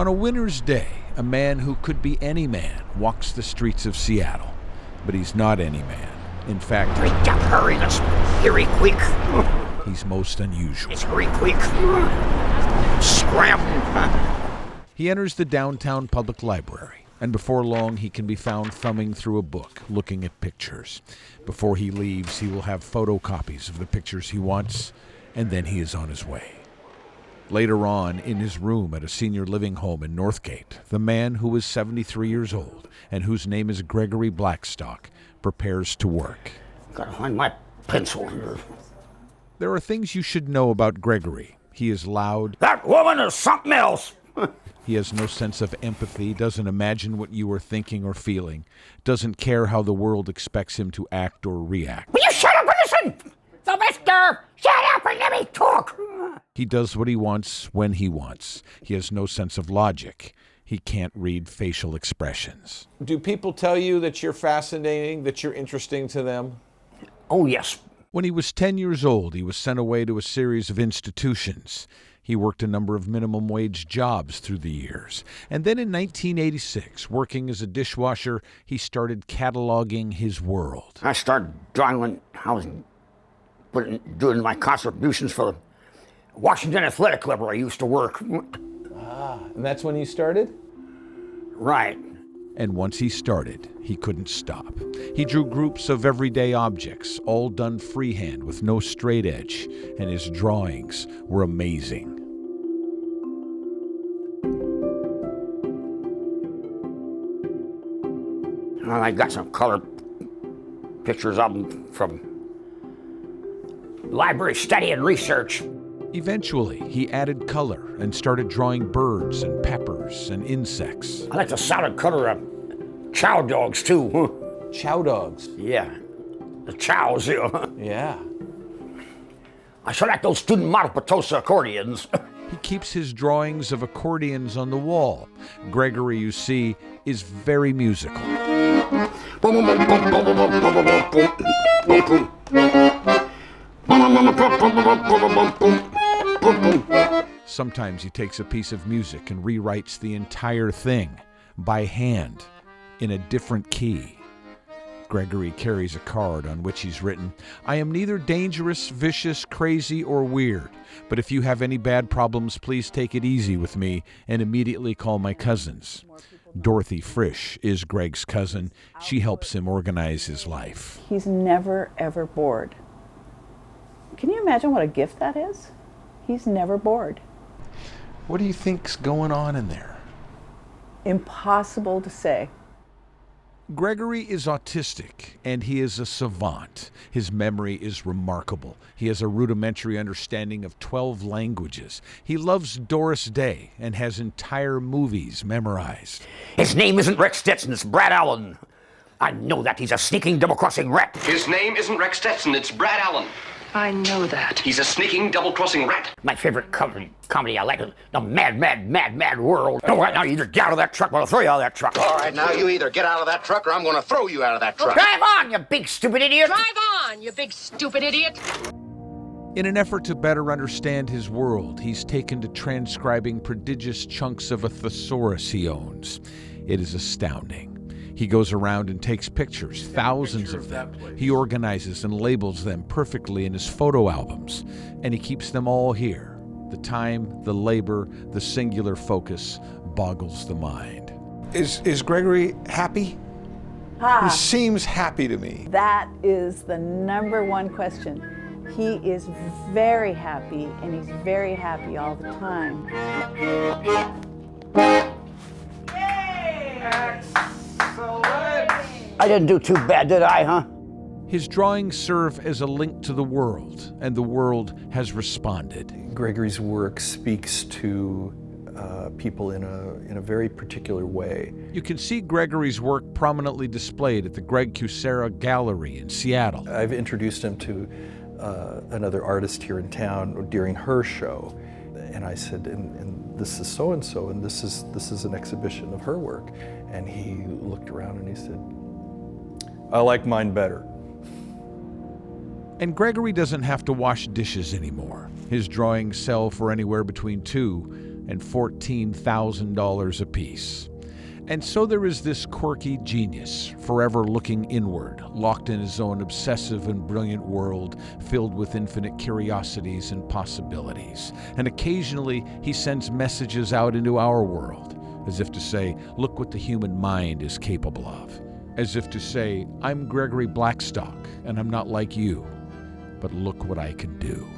On a winter's day, a man who could be any man walks the streets of Seattle. But he's not any man. In fact, hurry, let's hurry quick. He's most unusual. Let's hurry quick. Scram. He enters the downtown public library, and before long he can be found thumbing through a book, looking at pictures. Before he leaves, he will have photocopies of the pictures he wants, and then he is on his way. Later on, in his room at a senior living home in Northgate, the man who is 73 years old and whose name is Gregory Blackstock prepares to work. Gotta find my pencil here. There are things you should know about Gregory. He is loud. That woman is something else. He has no sense of empathy, doesn't imagine what you are thinking or feeling, doesn't care how the world expects him to act or react. Will you shut up and listen? Sylvester, shut up and let me talk. He does what he wants when he wants. He has no sense of logic. He can't read facial expressions. Do people tell you that you're fascinating, that you're interesting to them? Oh, yes. When he was 10 years old, he was sent away to a series of institutions. He worked a number of minimum wage jobs through the years. And then in 1986, working as a dishwasher, he started cataloging his world. I started drawing when I was doing my contributions for the Washington Athletic Club where I used to work. And that's when you started? Right. And once he started, he couldn't stop. He drew groups of everyday objects, all done freehand with no straight edge, and his drawings were amazing. Well, I got some color pictures of them from library study and research. Eventually, he added color and started drawing birds and peppers and insects. I like the solid color of chow dogs, too. Chow dogs. Yeah, the chows, you know. Yeah. I sure like those student model Potosa accordions. He keeps his drawings of accordions on the wall. Gregory, you see, is very musical. Sometimes he takes a piece of music and rewrites the entire thing by hand in a different key. Gregory carries a card on which he's written, "I am neither dangerous, vicious, crazy, or weird, but if you have any bad problems, please take it easy with me and immediately call my cousins." Dorothy Frisch is Greg's cousin. She helps him organize his life. He's never, ever bored. Can you imagine what a gift that is? He's never bored. What do you think's going on in there? Impossible to say. Gregory is autistic, and he is a savant. His memory is remarkable. He has a rudimentary understanding of 12 languages. He loves Doris Day and has entire movies memorized. His name isn't Rex Stetson, it's Brad Allen. I know that. He's a sneaking, double-crossing rat. His name isn't Rex Stetson, it's Brad Allen. I know that. He's a sneaking, double-crossing rat. My favorite comedy I like is The Mad, Mad, Mad, Mad World. Oh, right now, you either get out of that truck or I'll throw you out of that truck. All right, now you either get out of that truck or I'm going to throw you out of that truck. Drive on, you big stupid idiot! Drive on, you big stupid idiot! In an effort to better understand his world, he's taken to transcribing prodigious chunks of a thesaurus he owns. It is astounding. He goes around and takes pictures, thousands of them. He organizes and labels them perfectly in his photo albums, and he keeps them all here. The time, the labor, the singular focus boggles the mind. Is Gregory happy? He seems happy to me. That is the number one question. He is very happy, and he's very happy all the time. I didn't do too bad, did I, huh? His drawings serve as a link to the world, and the world has responded. Gregory's work speaks to people in a very particular way. You can see Gregory's work prominently displayed at the Greg Kucera Gallery in Seattle. I've introduced him to another artist here in town during her show, and I said, and this is so-and-so, and this is an exhibition of her work. And he looked around and he said, I like mine better. And Gregory doesn't have to wash dishes anymore. His drawings sell for anywhere between $2,000 and $14,000 apiece. And so there is this quirky genius, forever looking inward, locked in his own obsessive and brilliant world, filled with infinite curiosities and possibilities. And occasionally he sends messages out into our world, as if to say, look what the human mind is capable of. As if to say, I'm Gregory Blackstock, and I'm not like you, but look what I can do.